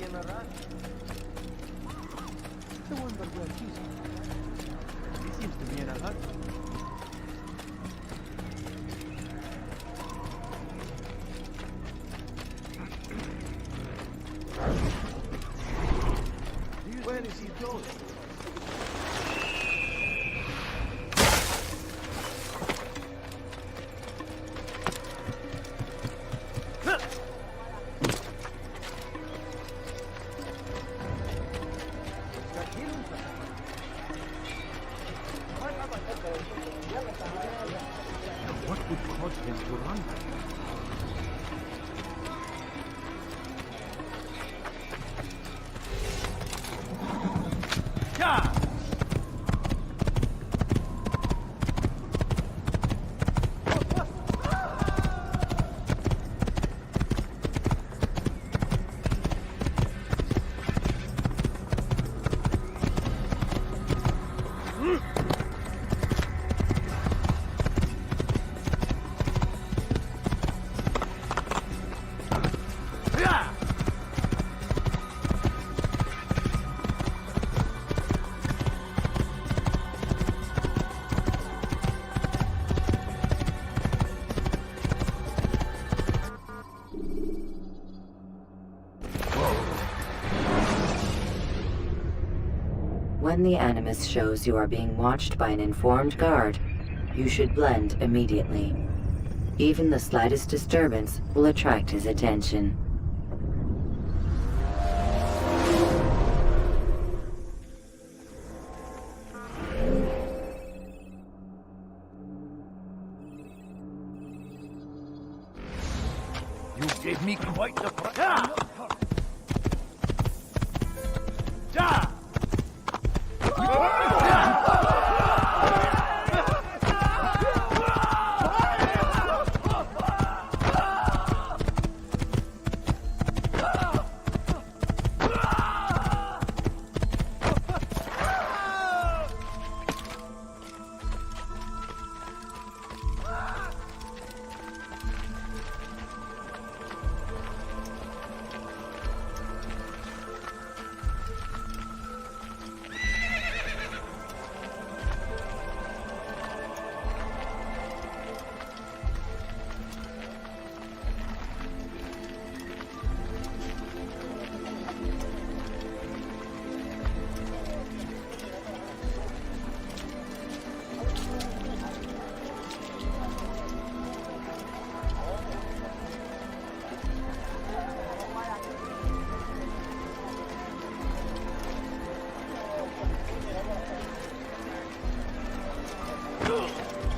The one that wears Jesus. He seems to be in a hut. Where is he going? What would cause him to run? When the Animus shows you are being watched by an informed guard, you should blend immediately. Even the slightest disturbance will attract his attention. You gave me quite the...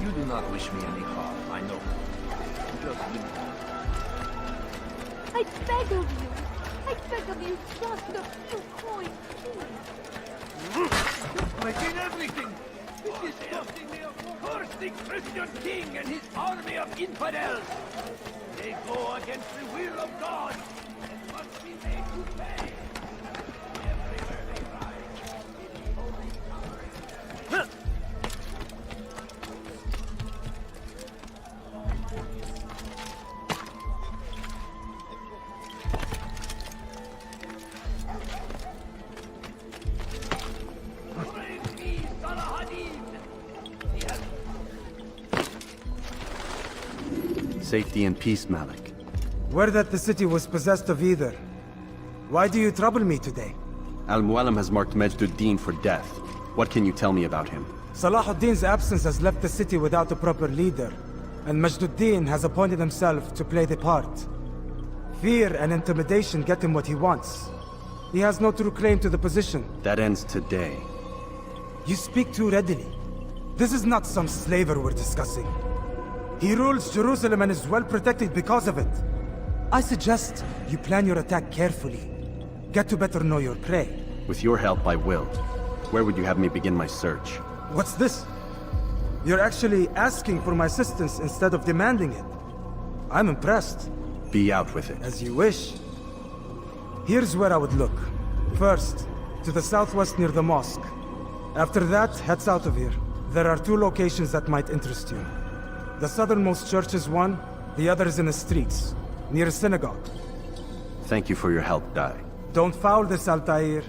You do not wish me any harm, I know. Just leave me. I beg of you. I beg of you, just a few coins, please. Breaking everything! This is costing me a curse the Christian king and his army of infidels! They go against the will of God and must be made to pay! Everywhere they rise, it is only covering them. Safety and peace, Malik. Word that the city was possessed of either. Why do you trouble me today? Al-Mualim has marked Majduddin for death. What can you tell me about him? Salahuddin's absence has left the city without a proper leader, and Majduddin has appointed himself to play the part. Fear and intimidation get him what he wants. He has no true claim to the position. That ends today. You speak too readily. This is not some slaver we're discussing. He rules Jerusalem and is well protected because of it. I suggest you plan your attack carefully. Get to better know your prey. With your help, I will. Where would you have me begin my search? What's this? You're actually asking for my assistance instead of demanding it. I'm impressed. Be out with it. As you wish. Here's where I would look. First, to the southwest near the mosque. After that, head south of here. There are two locations that might interest you. The southernmost church is one, the other is in the streets, near a synagogue. Thank you for your help, Dai. Don't foul this, Altair.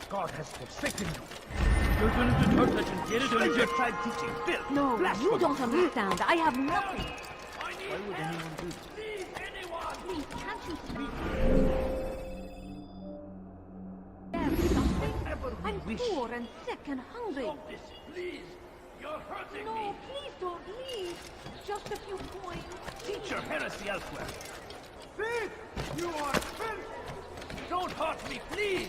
God has forsaken you. You're going to turn legend here and you're trying teaching filth. No, blasphemy. you don't understand. I have nothing. Why would anyone do this? Please, anyone! Please, can't you see? There's something. I'm poor and sick and hungry. Stop this, please. You're hurting me. No, please don't leave. Just a few coins. Teach your heresy elsewhere. Thief! You are filth! Don't hurt me, please!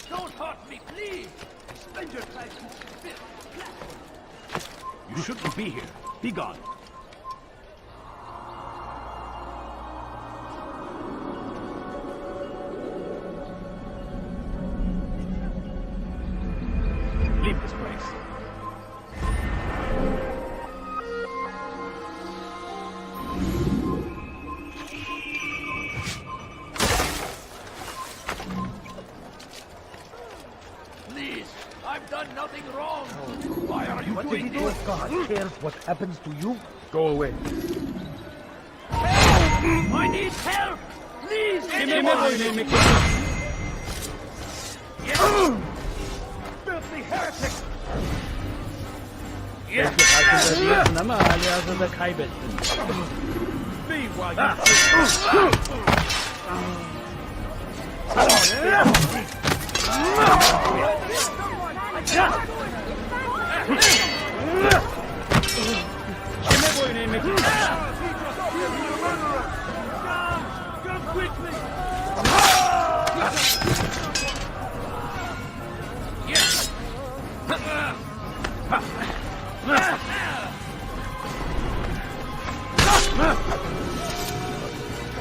Don't hurt me, please! Spend your time teaching filth. Blasphemy. You shouldn't be here. Be gone. Leave this place. Please, I've done nothing wrong. Why are you doing this? God cares what happens to you? Go away. Help! I need help! Please, anyone! Yes! Filthy heretic! Yes! Be while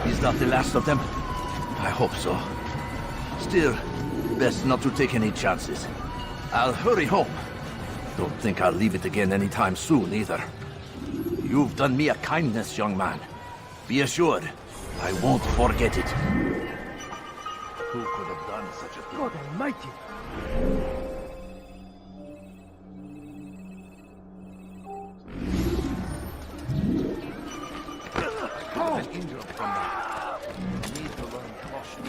He's not the last of them. I hope so. Still, best not to take any chances. I'll hurry home. Don't think I'll leave it again anytime soon, either. You've done me a kindness, young man. Be assured, I won't forget it. Who could have done such a thing? God almighty! I've been injured from that. Need to learn caution.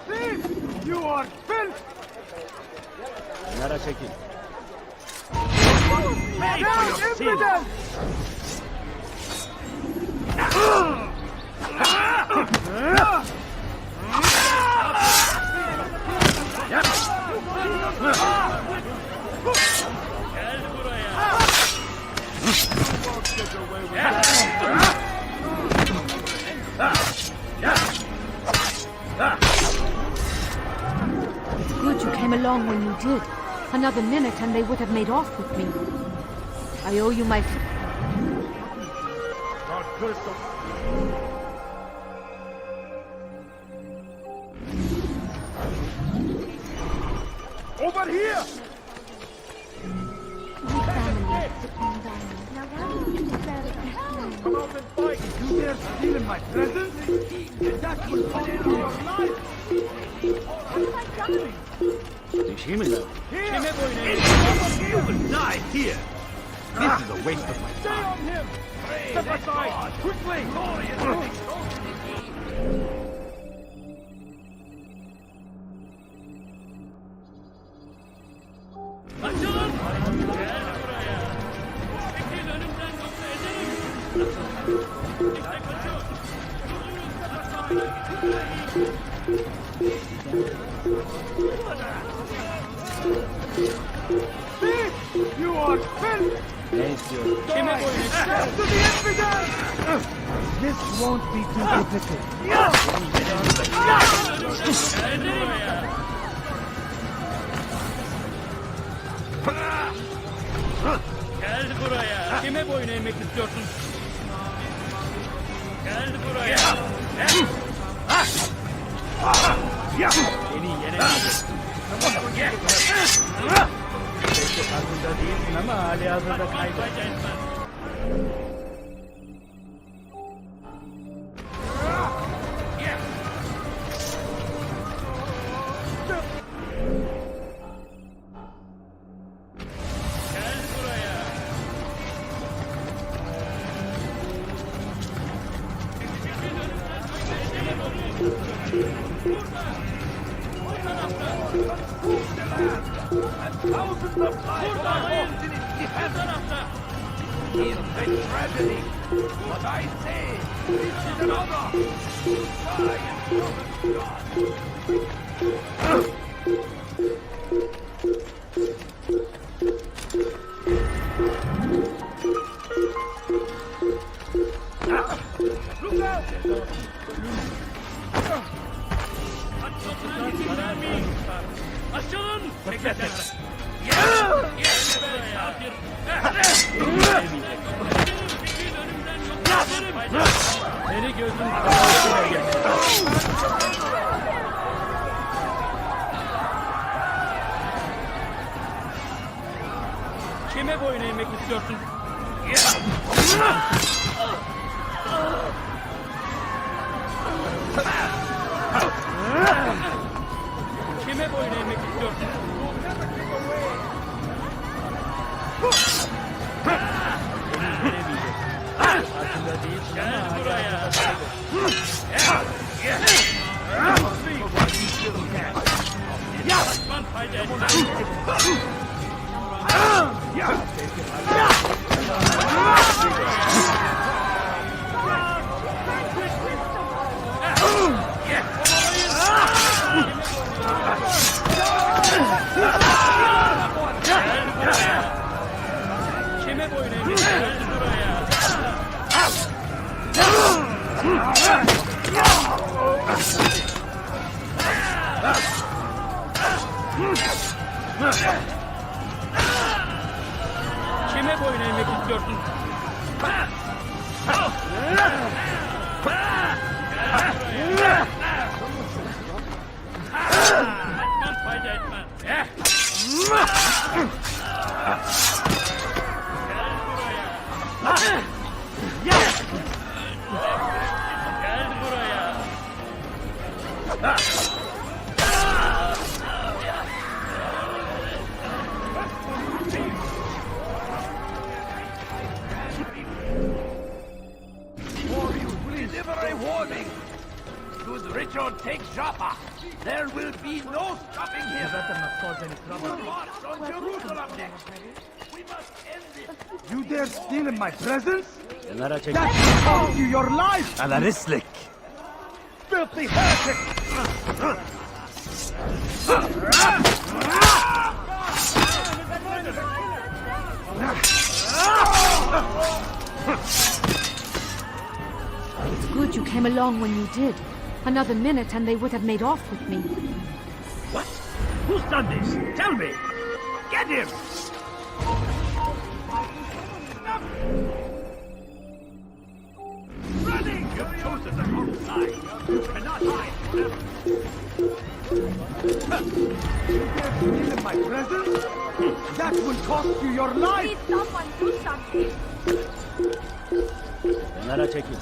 Thief! You are filth! Nara çekil. Pay for your sins! Good you came along when you did. Another minute and they would have made off with me. I owe you my... God curse them. Over here! My family is upon dying. Now why don't you spare the Come out and fight! You dare steal in my presence? That will cost you your life! What have I done? Here! You will die here! This is a waste of my time. Stay on him! Step aside! Quickly! You are filth! Kime boyun To the infidel! This won't be too difficult. Gel buraya. Kime boyun eğmek istiyorsun? Gel buraya. Beni yenemeyeceksin. Belki farkında değilsin ama hali hazırda kaybedeceksin. Thousands of lives are lost in its defense. Is a tragedy. But I say, this is another. Try and God. Look out! Açılın! Seni gözüm kararına gel. Kime boyun eğmek istiyorsun? Kime boyun eğmek istiyorsun? Beni yenemeyeceksin. Farkında değilsin ama buraya. Yapman fayda etmez. Kime boyun eğmek istiyorsun buraya? Kime boyun eğmek istiyorsun? Kaçman fayda etmez. Gel buraya. Deliver a warning. Should Richard take Joppa, there will be no stopping him. We'll march on Jerusalem next. We must end this. You dare steal in my presence? Kenara çek. That will cost you your life! Alarislik. Filthy heretic! It's good you came along when you did. Another minute and they would have made off with me. What? Who's done this? Tell me! Get him! Running! You've chosen the wrong side. You cannot hide forever. You dare steal in my presence? That will cost you your life! Someone do something. Kenara çekil.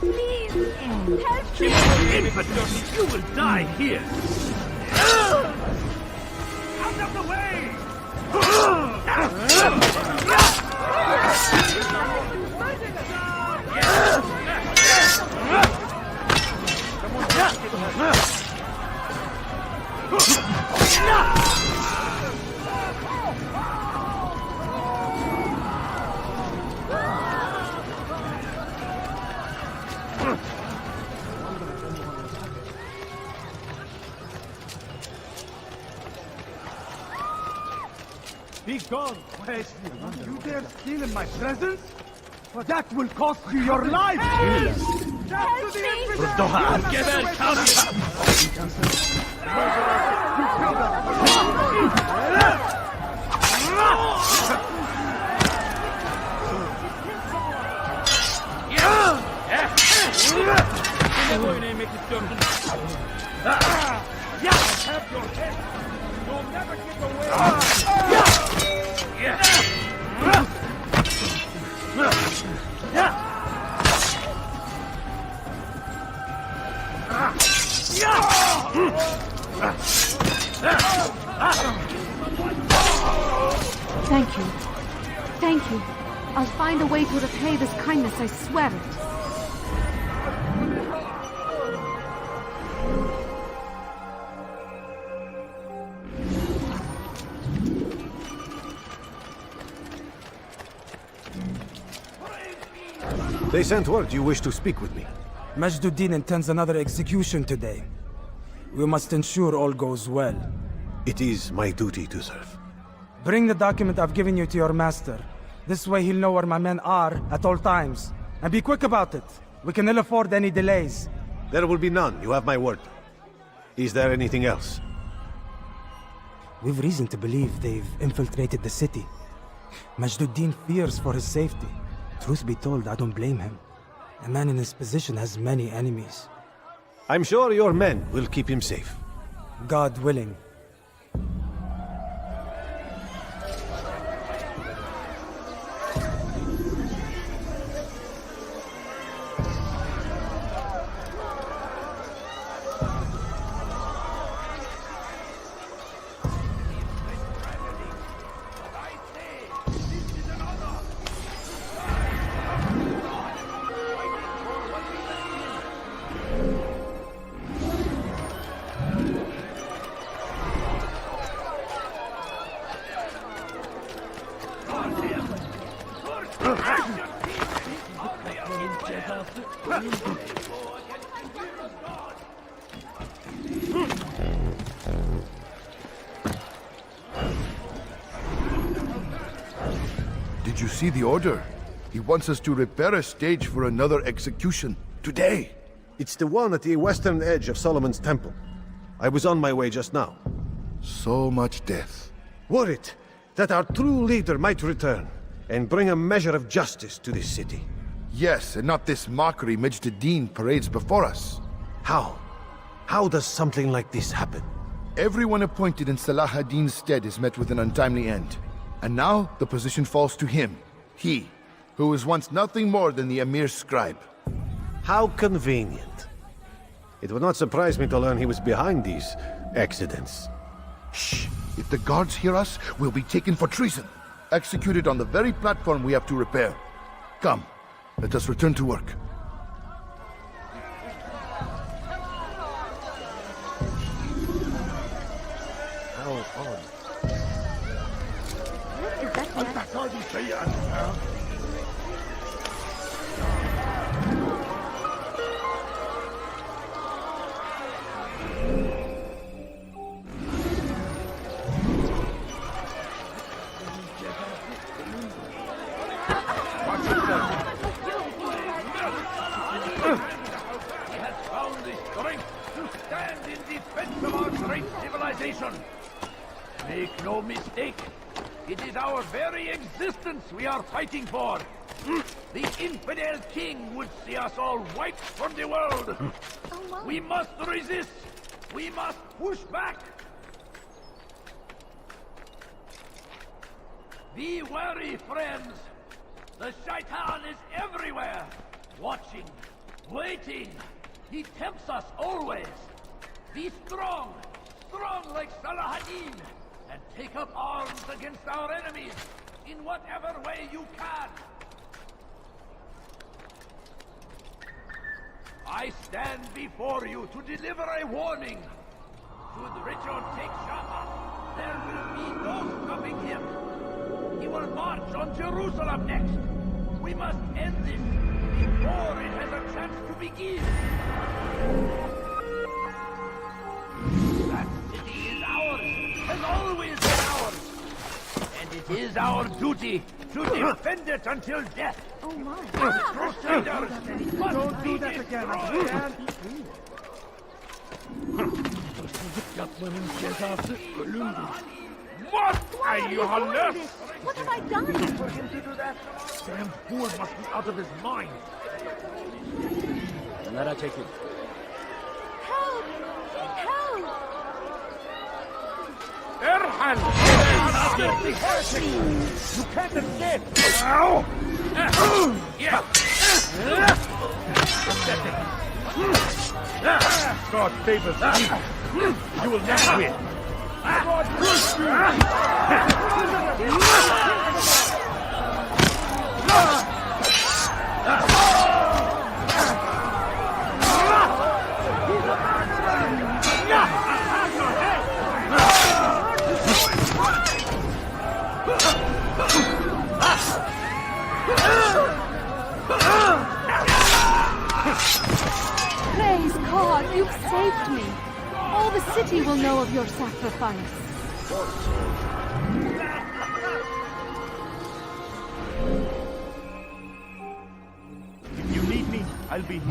Please, help me. Infidel, you will die here! Out of the way! Be gone, Wesley. You dare steal in my presence? That will cost you your life! Help me! Ne boyun eğmek istiyorsun? Have your head! You'll never get away! Thank you. Thank you. I'll find a way to repay this kindness, I swear it. They sent word you wish to speak with me. Majduddin intends another execution today. We must ensure all goes well. It is my duty to serve. Bring the document I've given you to your master. This way he'll know where my men are at all times. And be quick about it. We can ill afford any delays. There will be none, you have my word. Is there anything else? We've reason to believe they've infiltrated the city. Majduddin fears for his safety. Truth be told, I don't blame him. A man in his position has many enemies. I'm sure your men will keep him safe. God willing. Did you see the order? He wants us to repair a stage for another execution. Today! It's the one at the western edge of Solomon's temple. I was on my way just now. So much death. Worried that our true leader might return and bring a measure of justice to this city. Yes, and not this mockery Majduddin parades before us. How? How does something like this happen? Everyone appointed in Salah ad-Din's stead is met with an untimely end. And now the position falls to him. He, who was once nothing more than the Emir's scribe. How convenient. It would not surprise me to learn he was behind these accidents. Shh! If the guards hear us, we'll be taken for treason. Executed on the very platform we have to repair. Come, let us return to work. How odd. What is that man? He has found the strength to stand in defense of our great civilization. Make no mistake, it is our very existence we are fighting for. The infidel king would see us all wiped from the world. We must resist. We must push back. Be wary, friends. The shaitan is everywhere. Watching, waiting. He tempts us always. Be strong, strong like Salah ad-Din, and take up arms against our enemies in whatever way you can. I stand before you to deliver a warning. Should Richard take Shama, there will be no stopping him. He will march on Jerusalem next. We must end this before it has a chance to begin. That city is ours, has always been ours. And its It is our duty to defend it until death. Oh my. Crusaders must be destroyed. Yapmanın cezası ölümdür. What are Why you are you doing on this? What have I done? For him to do that? Damn fool must be out of his mind. Kenara çekil. Help! Help! Erhan! You can't escape! Ow! Yeah! God favors you! You will never win! Praise God, you've saved me. All the city will know of your sacrifice. If you need me, I'll be here.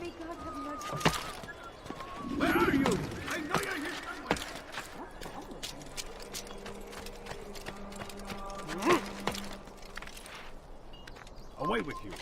May God have mercy. Where are you? I know you're here somewhere! Away with you!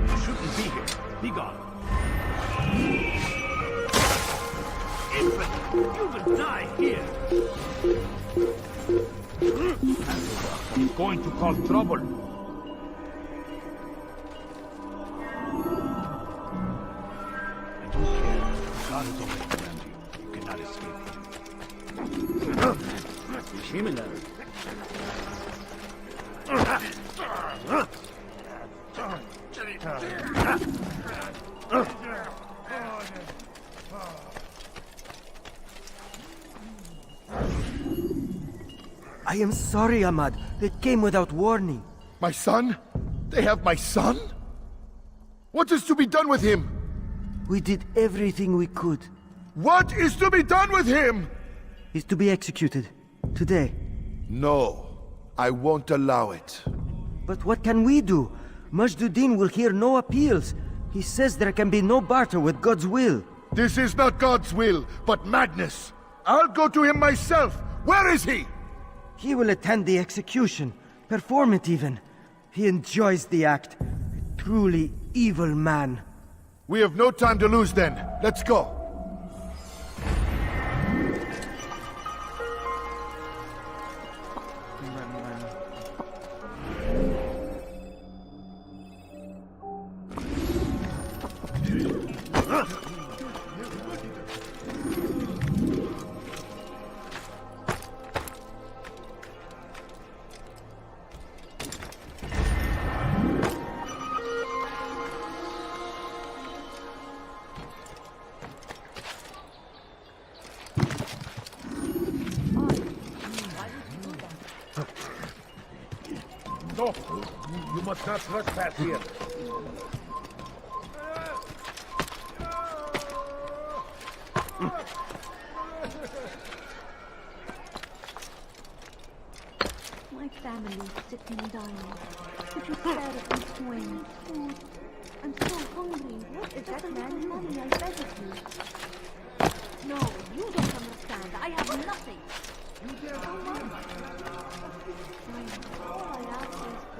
You shouldn't be here. Be gone. Infant! You will die here! He's going to cause trouble. I don't care. God is always around you. You cannot escape him. Yeminler. I am sorry, Ahmad. They came without warning. My son? They have my son? What is to be done with him? We did everything we could. What is to be done with him? He's to be executed. Today. No, I won't allow it. But what can we do? Majduddin will hear no appeals. He says there can be no barter with God's will. This is not God's will, but madness. I'll go to him myself. Where is he? He will attend the execution. Perform it even. He enjoys the act. A truly evil man. We have no time to lose then. Let's go. No! You must not trespass here. My family sick and dying. Could you spare a few coins, food? I'm so hungry. What is that man? Money, I beg of you. No, you don't understand. I have nothing.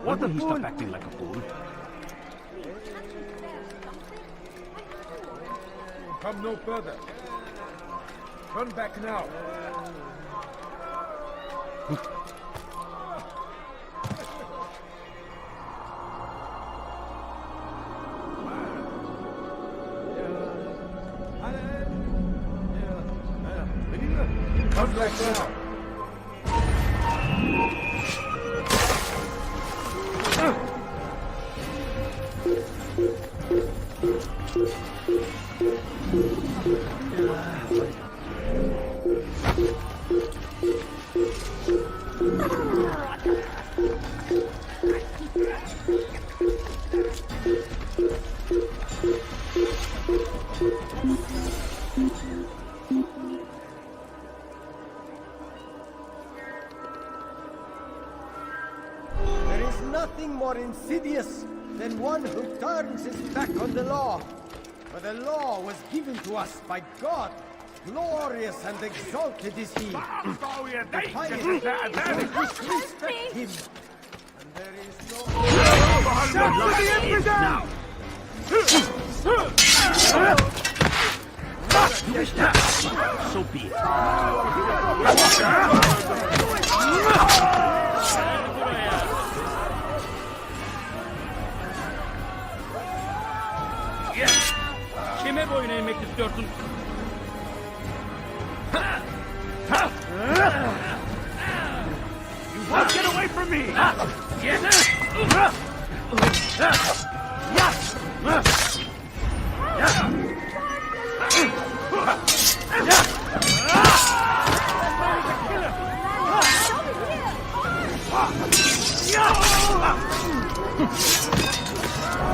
Why will he stop acting like a fool? Come no further. Turn back now. Come back now. There is nothing more insidious than one who turns his back on the law. For the law was given to us by God. Glorious and exalted is he. Disrespect him. And there is no... So be it. Kime boyun eğmek istiyorsun? You won't get away from me!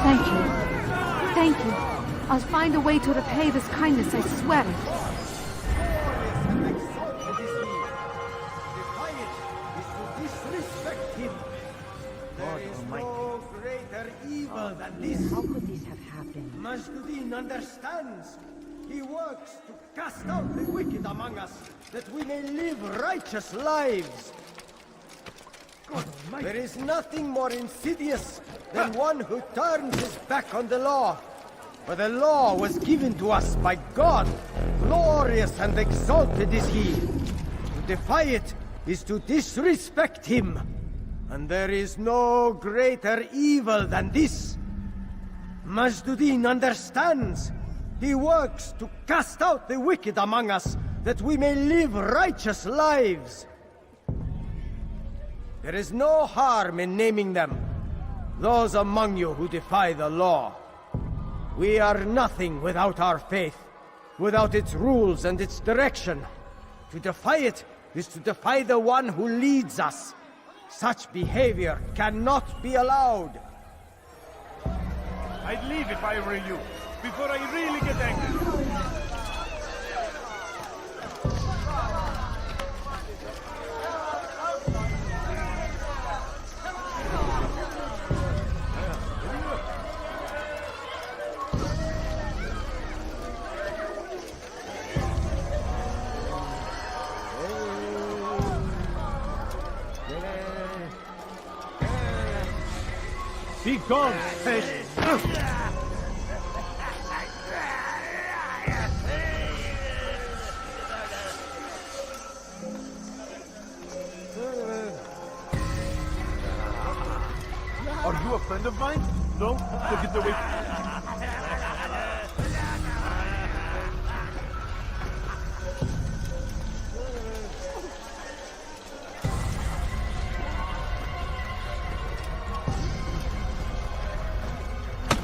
Thank you. Thank you. I'll find a way to repay this kindness, I swear it. How could this have happened? Majduddin understands. He works to cast out the wicked among us, that we may live righteous lives. There is nothing more insidious than one who turns his back on the law. For the law was given to us by God. Glorious and exalted is he. To defy it is to disrespect him. And there is no greater evil than this. Majduddin understands. He works to cast out the wicked among us, that we may live righteous lives. There is no harm in naming them, those among you who defy the law. We are nothing without our faith, without its rules and its direction. To defy it is to defy the one who leads us. Such behavior cannot be allowed. I'd leave if I were you, before I really get angry. Be gone, Peg! Are you a friend of mine? No? So get away.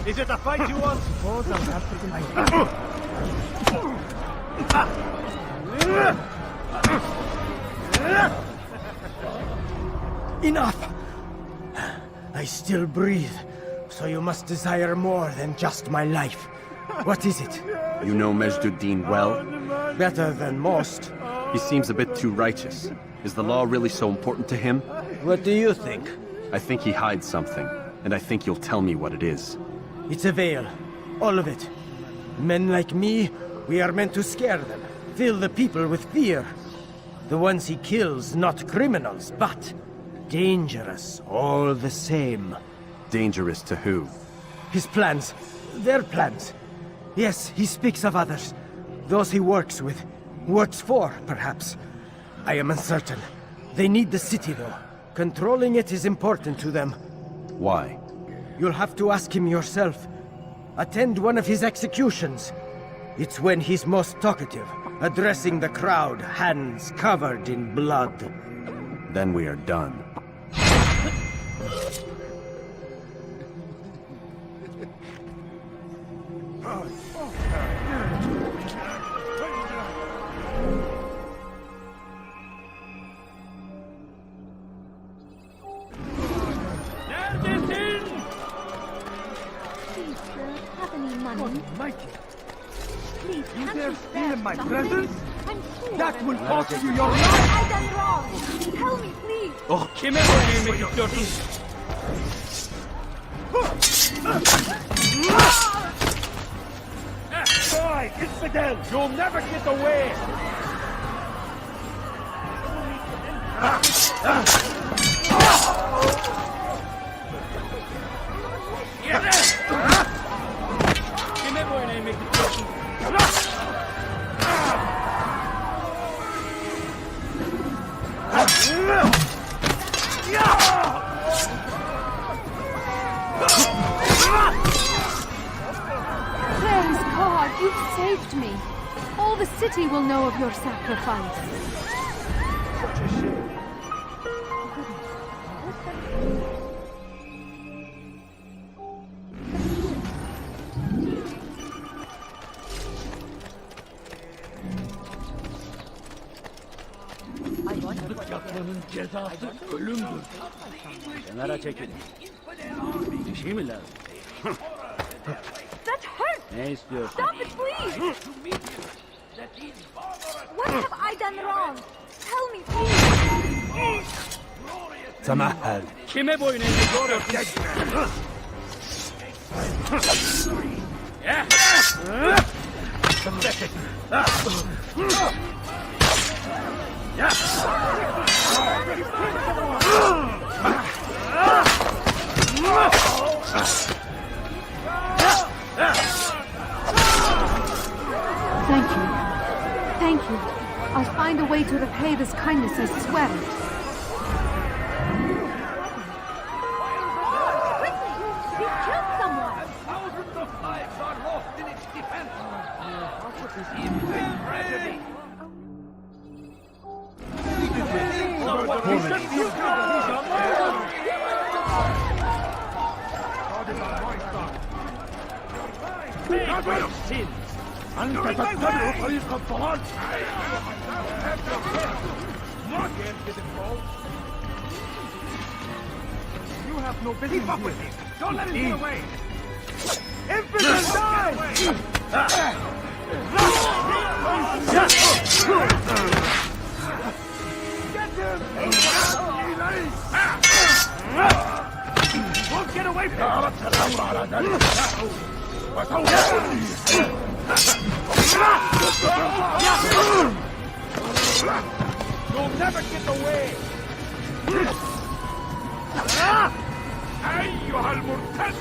Is it a fight you want? Suppose I'll have to continue. Enough! I still breathe, so you must desire more than just my life. What is it? You know Majduddin well? Better than most. He seems a bit too righteous. Is the law really so important to him? What do you think? I think he hides something, and I think you'll tell me what it is. It's a veil. All of it. Men like me, we are meant to scare them, fill the people with fear. The ones he kills, not criminals, but dangerous all the same. Dangerous to who? His plans. Their plans. Yes, he speaks of others. Those he works with. Works for, perhaps. I am uncertain. They need the city, though. Controlling it is important to them. Why? You'll have to ask him yourself. Attend one of his executions. It's when he's most talkative, addressing the crowd, hands covered in blood. Then we are done. family. Mighty. Please, You can't dare you steal spare in my something? presence? I'm sure. That will cost you your What life! have I done wrong? Tell me, please. Oh, kime oynaymak istiyorsun? Die, infidel! You'll never get away! Kime oynaymak istiyorsun? Praise God, you've saved me. All the city will know of your sacrifice. Yapmanın cezası ölümdür. Kenara çekilin. Bir şey mi lazım? That hurts! Ne istiyorsun? Stop it, please! What have I done wrong? Tell me, please! تمهل. Kime boyun eğmek istiyorsun? Thank you. Thank you. I'll find a way to repay this kindness, I swear it. Quickly! He's killed someone! Thousands of lives are lost in its defense! This is a tragedy! Pay your sins! أنت تتبع طريق الضلال! You have no business. Keep up with him! Don't let him get away! Infidel, die! Get him! Won't get away from You'll never get away! أيها المرتد!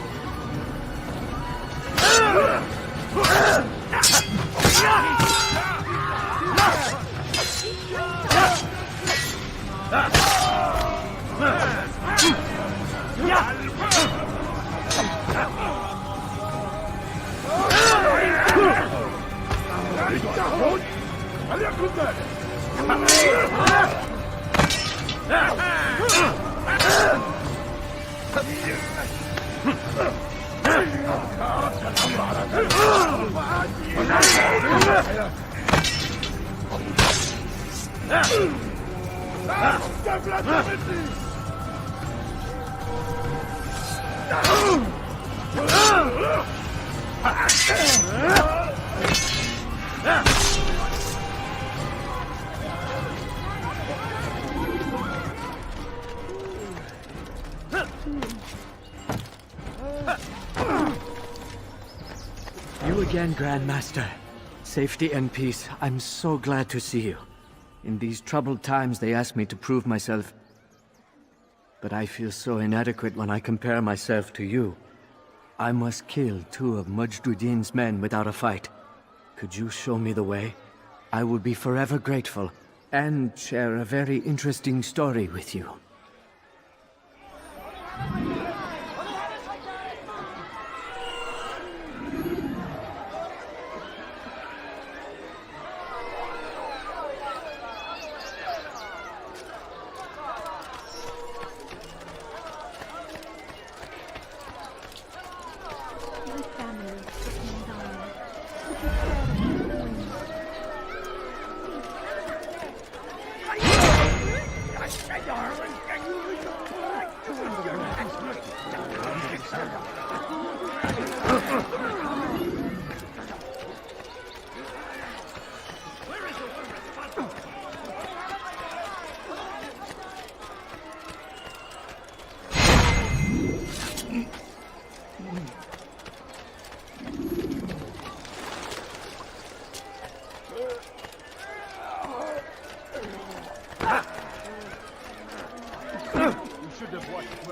You again, Grandmaster. Safety and peace. I'm so glad to see you. In these troubled times, they ask me to prove myself. But I feel so inadequate when I compare myself to you. I must kill 2 of Mujduddin's men without a fight. Could you show me the way? I will be forever grateful, and share a very interesting story with you. My family is sick and dying. Would you spare them from the wind?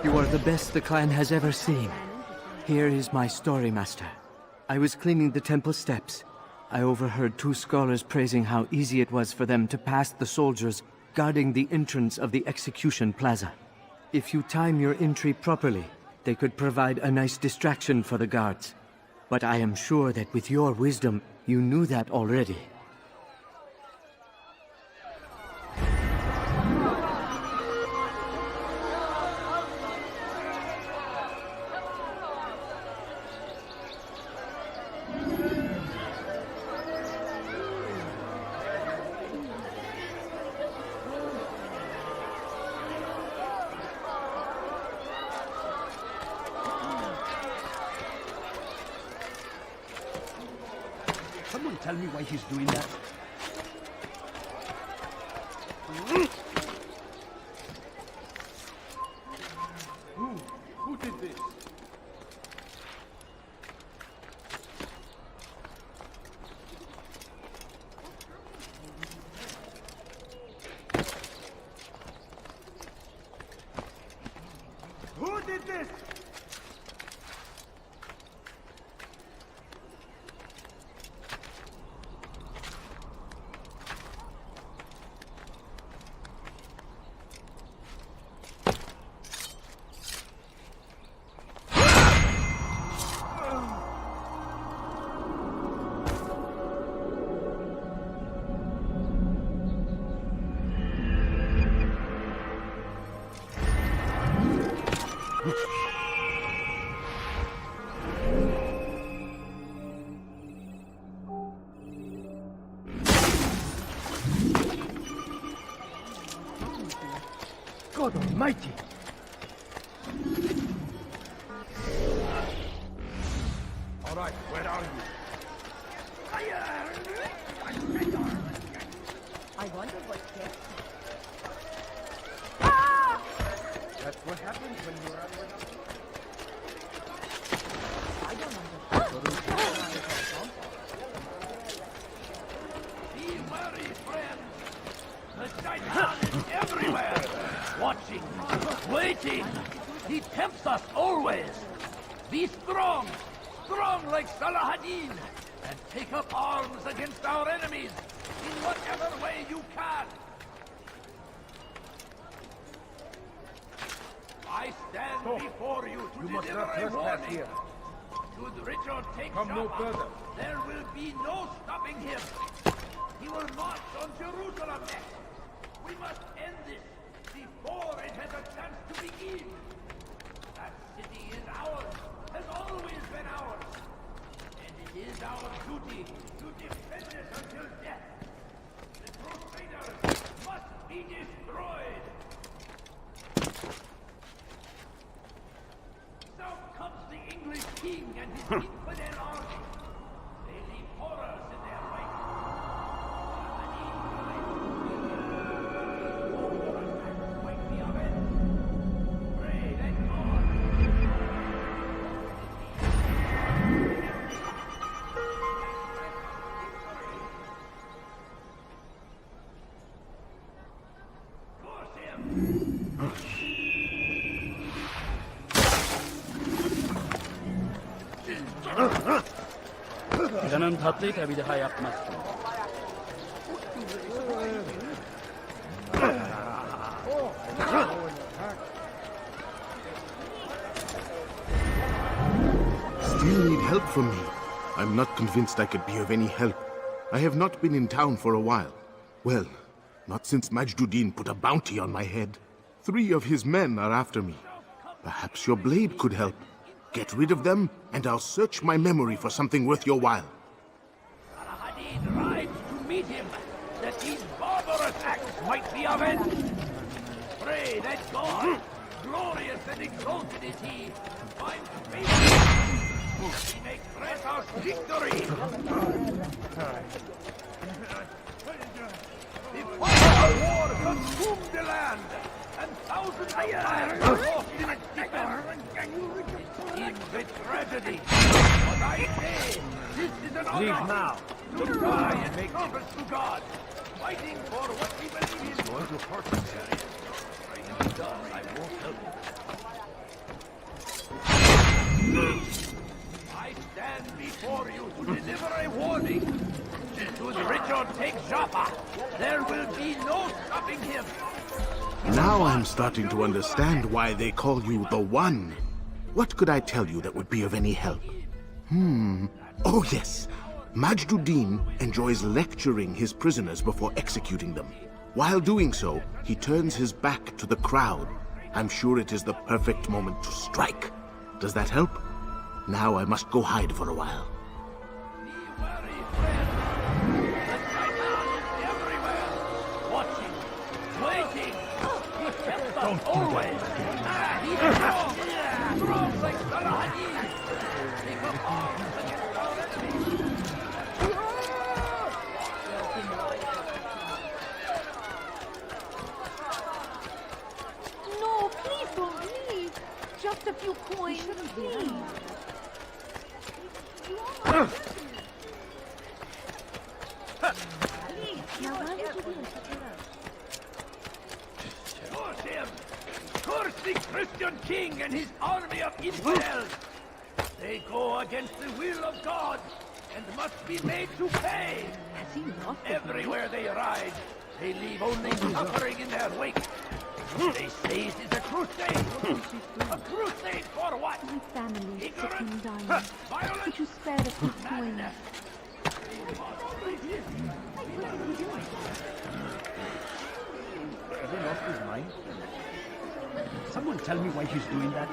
You are the best the clan has ever seen. Here is my story, Master. I was cleaning the temple steps. I overheard two scholars praising how easy it was for them to pass the soldiers guarding the entrance of the execution plaza. If you time your entry properly, they could provide a nice distraction for the guards. But I am sure that with your wisdom, you knew that already. Someone tell me why he's doing that? Who did this? Who did this? God Almighty! All right, where are you? I wonder what gets That's what happens when you're out with us. I don't understand. Be wary, friends! The Shaitan is everywhere! Watching, waiting! He tempts us always! Be strong! Strong like Salahadin! And take up arms against our enemies in whatever way you can! I stand before you to deliver a warning! here. Should Richard take Come no Jaffa, further. there will be no stopping him! He will march on Jerusalem next! We must end this before it has a chance to begin! That city is ours, has always been ours! And it is our duty to defend it until death! The Crusaders must be destroyed! Now comes the English king and his infidel army! They leave horrors in their wake! Canım tatlıyı da bir daha yapmaz. Still need help from me. I'm not convinced I could be of any help. I have not been in town for a while. Well, not since Majduddin put a bounty on my head. 3 of his men are after me. Perhaps your blade could help. Get rid of them, and I'll search my memory for something worth your while. Salahadin rides to meet him, that these barbarous acts might be avenged. Pray that God, glorious and exalted is he, finds faith. He may grant us victory. The fire of war consumed the land, and thousands of lives are lost in its defense. It seems a tragedy, but I say, this is an honor. Leave now. To try and make service to God, fighting for what we believe in. Going to hurt us. I won't help you. I stand before you to deliver a warning. Should Richard take Joppa, there will be no stopping him. Now I'm starting to understand why they call you the One. What could I tell you that would be of any help? Oh yes. Majd-ud-Din enjoys lecturing his prisoners before executing them. While doing so, he turns his back to the crowd. I'm sure it is the perfect moment to strike. Does that help? Now I must go hide for a while. Be wary, friend. The Shaitan is everywhere. Watching, waiting. He kept us always. He's strong. Strong like Sarahadin. Take up arms against our enemies. No, please don't leave. Just a few coins, please. Now why would you do it? Curse him! Curse the Christian king and his army of infidels! They go against the will of God and must be made to pay! Has he lost it? Everywhere they ride, they leave only suffering in their wake. They say it is a crusade! A crusade for what? My family is sick and dying. Violence! Could you spare a few coins? Has he lost his mind? Someone tell me why he's doing that.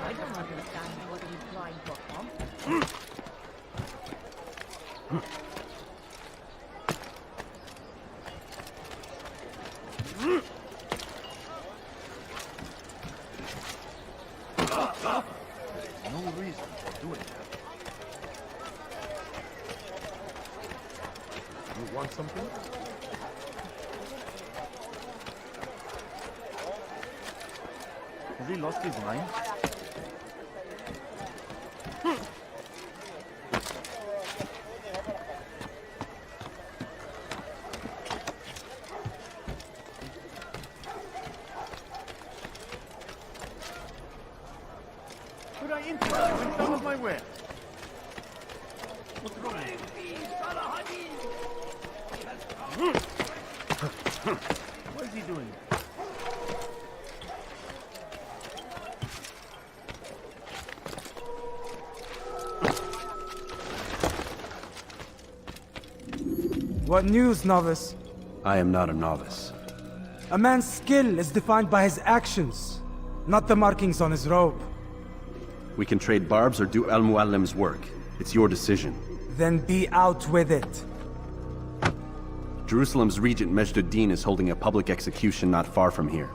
I don't understand what he's trying to accomplish. No reason for doing that. You want something? Has he lost his mind? Could I interest you in some of my wares? What's wrong? What is he doing? What news, novice? I am not a novice. A man's skill is defined by his actions, not the markings on his robe. We can trade barbs or do Al-Muallim's work. It's your decision. Then be out with it. Jerusalem's regent Majd-ud-Din is holding a public execution not far from here.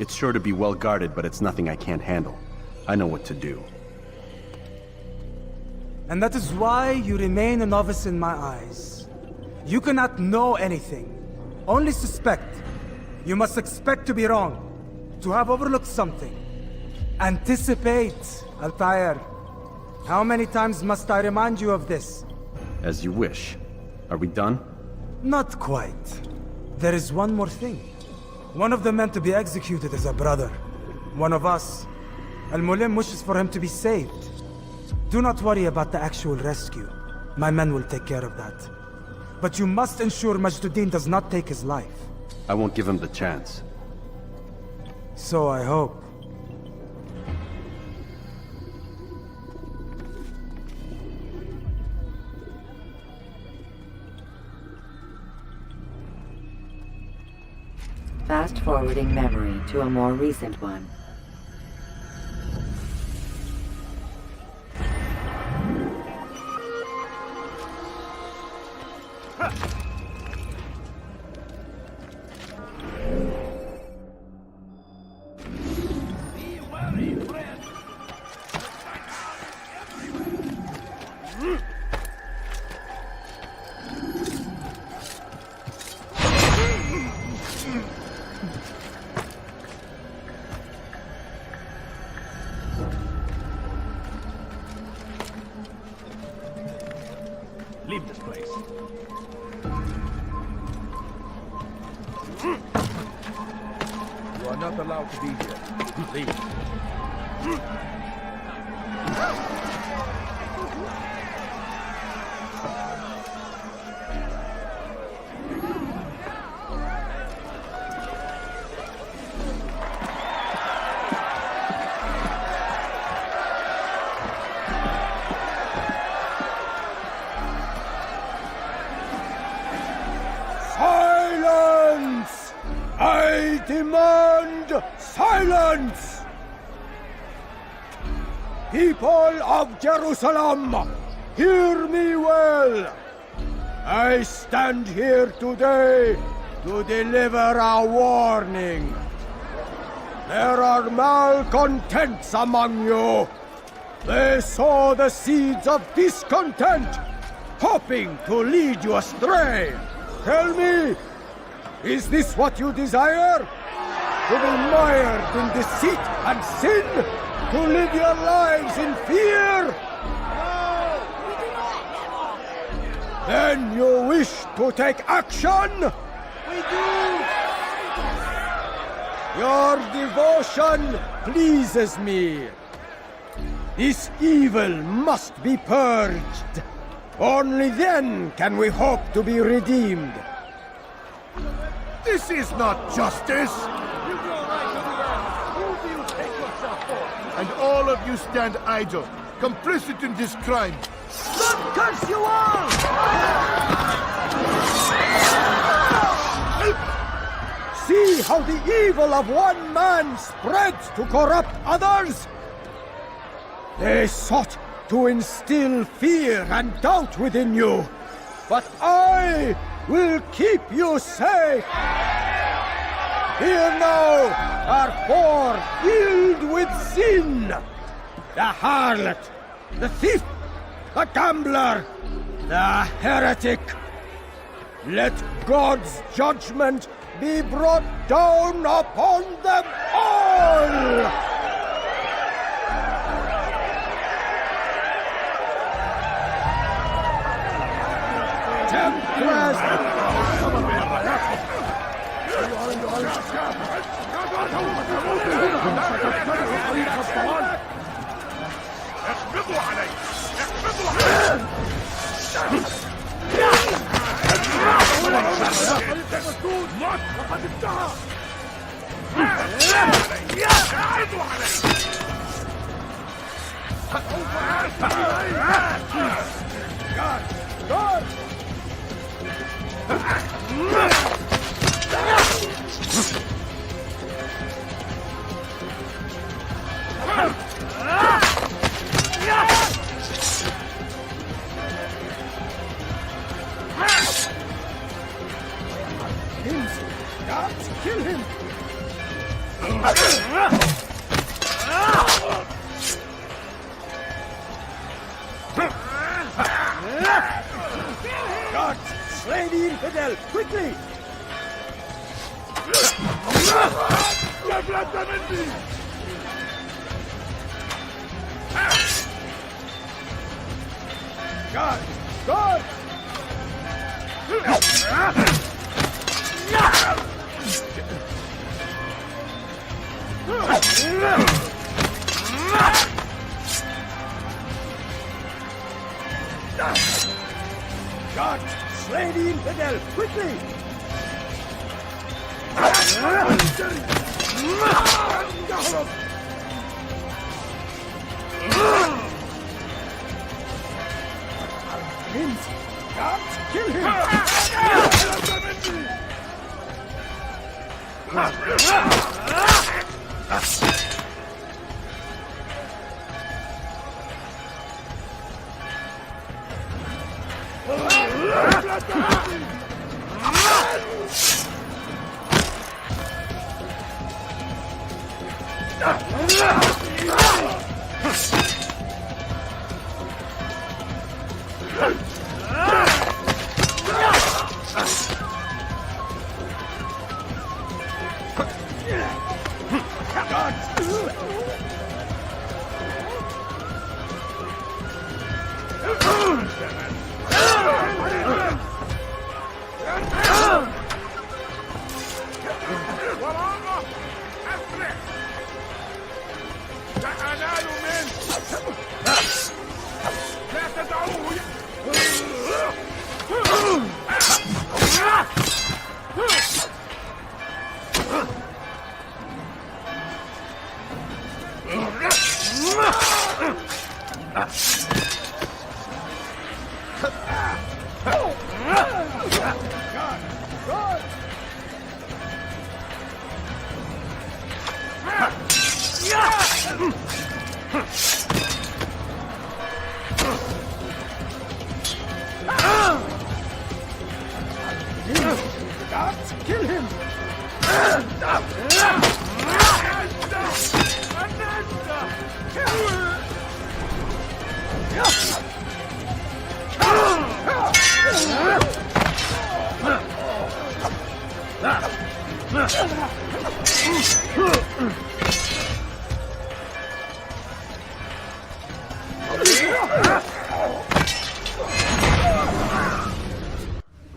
It's sure to be well guarded, but it's nothing I can't handle. I know what to do. And that is why you remain a novice in my eyes. You cannot know anything, only suspect. You must expect to be wrong, to have overlooked something. Anticipate, Altair. How many times must I remind you of this? As you wish. Are we done? Not quite. There is one more thing. One of the men to be executed is a brother. One of us. Al-Mulim wishes for him to be saved. Do not worry about the actual rescue. My men will take care of that. But you must ensure Majd-ud-Din does not take his life. I won't give him the chance. So I hope. Fast-forwarding memory to a more recent one. Be wary, friend. not allowed to be here. Leave. Silence! I demand silence! People of Jerusalem, hear me well. I stand here today to deliver a warning. There are malcontents among you. They sow the seeds of discontent, hoping to lead you astray. Tell me, is this what you desire? To be mired in deceit and sin? To live your lives in fear? No, we do not. Then you wish to take action? We do. Your devotion pleases me. This evil must be purged. Only then can we hope to be redeemed. This is not justice! You go right to the end. Who do you take yourself for? And all of you stand idle, complicit in this crime. God curse you all! See how the evil of one man spreads to corrupt others? They sought to instill fear and doubt within you, but I will keep you safe. Here now are four filled with sin. The harlot, the thief, the gambler, the heretic. Let God's judgment be brought down upon them all! Kill him! God, slay the infidel, quickly! God! God! God, slay the infidel, quickly! Vince, God, kill him! God! Guards, kill him!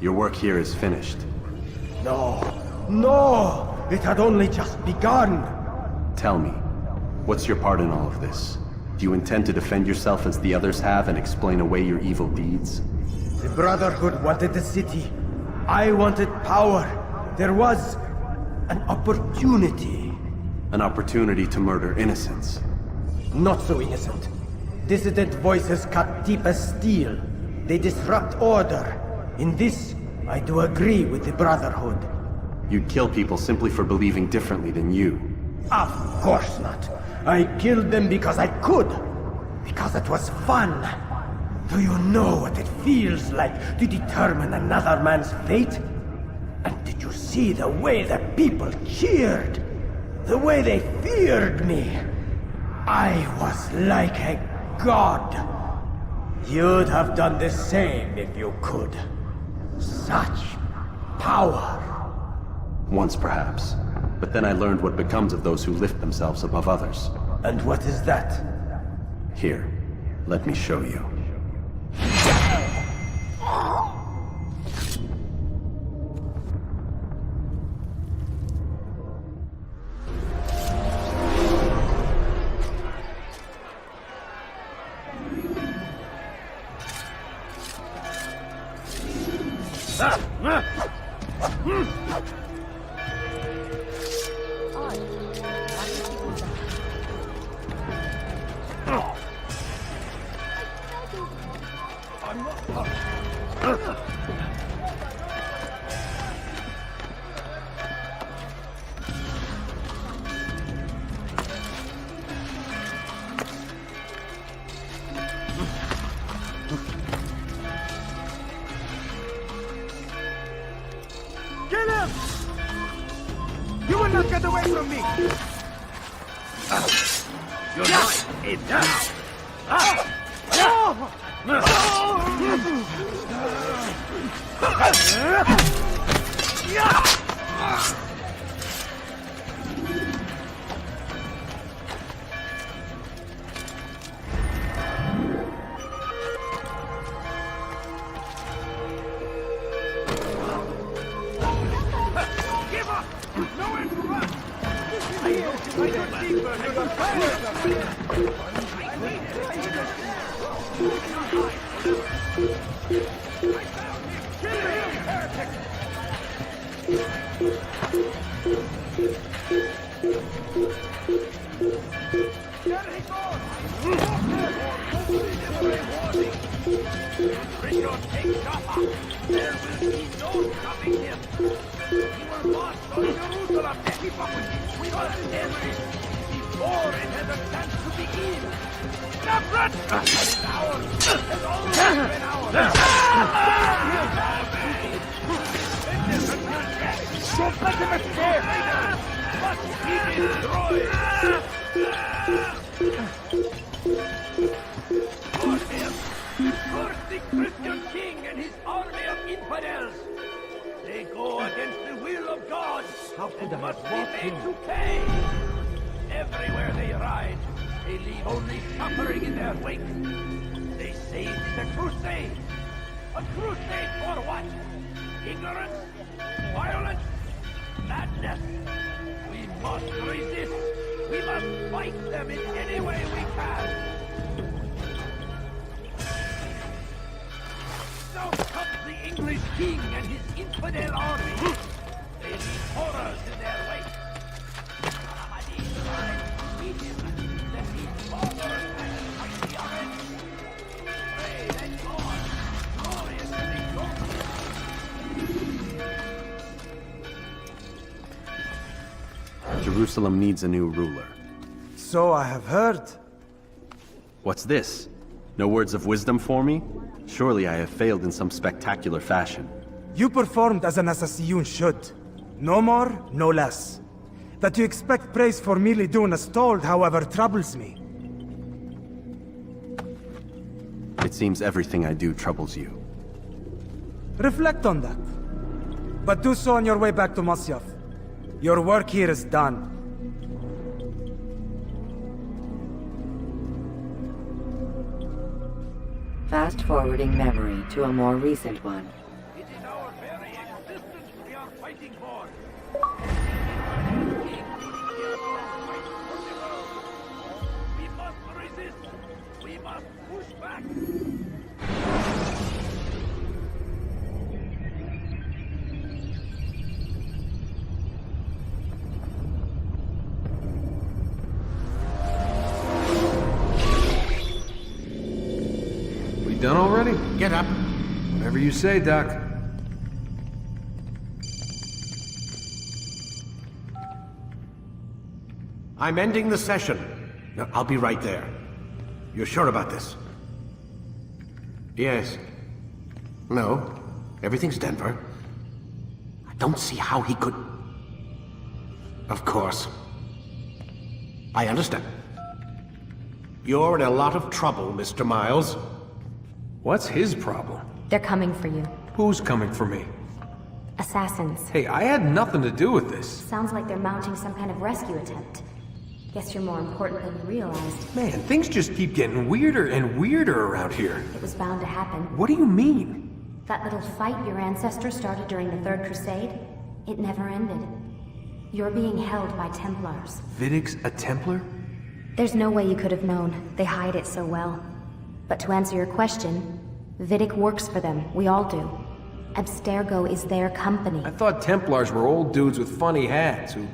Your work here is finished. No, no! It had only just begun! Tell me, what's your part in all of this? Do you intend to defend yourself as the others have and explain away your evil deeds? The Brotherhood wanted the city. I wanted power. There was an opportunity. An opportunity to murder innocents. Not so innocent. Dissident voices cut deep as steel. They disrupt order. In this, I do agree with the Brotherhood. You'd kill people simply for believing differently than you. Of course not. I killed them because I could. Because it was fun. Do you know what it feels like to determine another man's fate? And did you see the way the people cheered? The way they feared me? I was like a god. You'd have done the same if you could. Such power. Once perhaps. But then I learned what becomes of those who lift themselves above others. And what is that? Here, let me show you. Kill him! You will not get away from me! You're not enough! Give up! Nowhere to run! I could keep her to the fire! The Christian king and his army of infidels. They go against the will of God and must be made to pay. Everywhere they ride, they leave only suffering in their wake. They say it is a crusade. A crusade for what? Ignorance? Violence? Madness? We must resist. We must fight them in any way we can. Now comes the English king and his infidel army. They leave horrors in their wake. These lies feed him, that he fathers and mighty of it. Pray that God, glorious and exalted. Jerusalem needs a new ruler. So I have heard. What's this? No words of wisdom for me? Surely I have failed in some spectacular fashion. You performed as an assassin should. No more, no less. That you expect praise for merely doing as told, however, troubles me. It seems everything I do troubles you. Reflect on that. But do so on your way back to Masyaf. Your work here is done. Fast-forwarding memory to a more recent one. It is our very existence we are fighting for. We must resist. We must push back. Done already? Get up. Whatever you say, Doc. I'm ending the session. No, I'll be right there. You're sure about this? Yes. No. Everything's Denver. I don't see how he could... Of course. I understand. You're in a lot of trouble, Mr. Miles. What's his problem? They're coming for you. Who's coming for me? Assassins. Hey, I had nothing to do with this. Sounds like they're mounting some kind of rescue attempt. Guess you're more important than you realized. Man, things just keep getting weirder and weirder around here. It was bound to happen. What do you mean? That little fight your ancestors started during the Third Crusade, it never ended. You're being held by Templars. Vidic's a Templar? There's no way you could have known. They hide it so well. But to answer your question, Vidic works for them. We all do. Abstergo is their company. I thought Templars were old dudes with funny hats who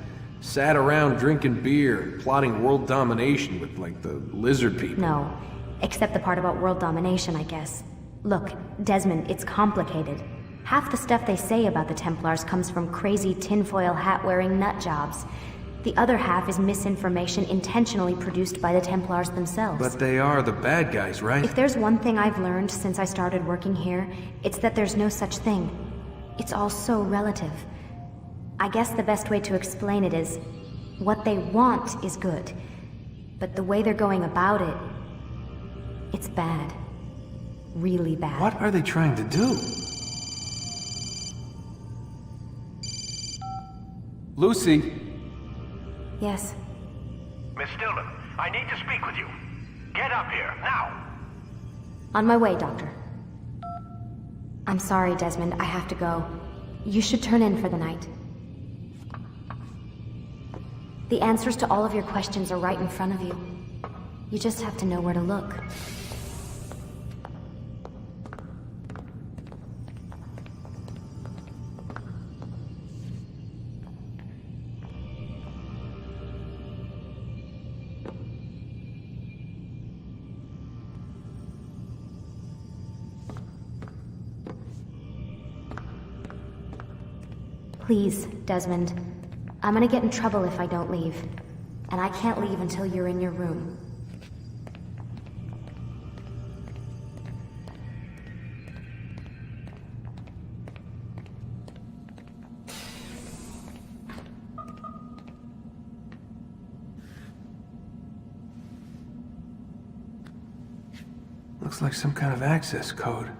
sat around drinking beer and plotting world domination with, like, the lizard people. No. Except the part about world domination, I guess. Look, Desmond, it's complicated. Half the stuff they say about the Templars comes from crazy tinfoil hat-wearing nutjobs. The other half is misinformation intentionally produced by the Templars themselves. But they are the bad guys, right? If there's one thing I've learned since I started working here, it's that there's no such thing. It's all so relative. I guess the best way to explain it is, what they want is good. But the way they're going about it, it's bad. Really bad. What are they trying to do? Lucy? Yes. Miss Stillman, I need to speak with you. Get up here, now! On my way, Doctor. I'm sorry, Desmond, I have to go. You should turn in for the night. The answers to all of your questions are right in front of you. You just have to know where to look. Please, Desmond. I'm gonna get in trouble if I don't leave. And I can't leave until you're in your room. Looks like some kind of access code.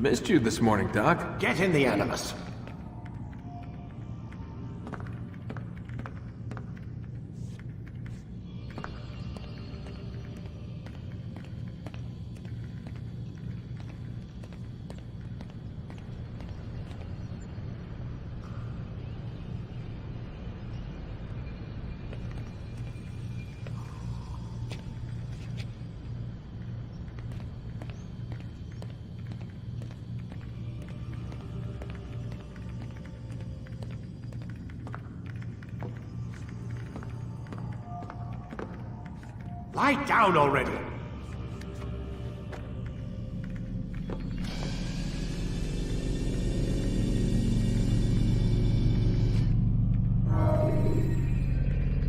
Missed you this morning, Doc. Get in the Animus. Lie down already!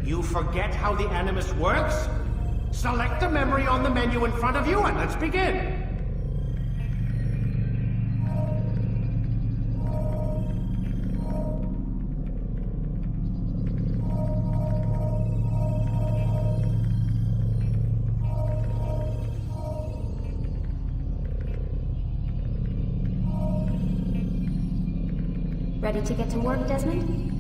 You forget how the Animus works? Select a memory on the menu in front of you and let's begin! Ready to get to work, Desmond?